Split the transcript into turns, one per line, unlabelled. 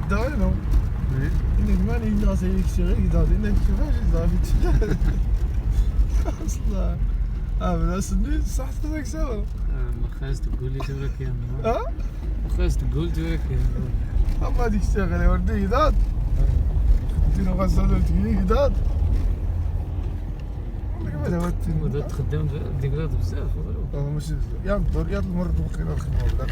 غدا non.
Oui.
إنك ماني الناس يكسرين قدام إنك كيفاش زافي أصلا ناس الناس صح تفك سوا
ما خاص تقول لي تورك يا
ها
ما خاص تقول تورك يا
أما هذيك تشتغل يا ولدي قداد ديرو غسالة تجيني قداد
ودا تخدم ديك الوقت بزاف
ماشي يا الدور يا المرة بقينا الخدمة ولا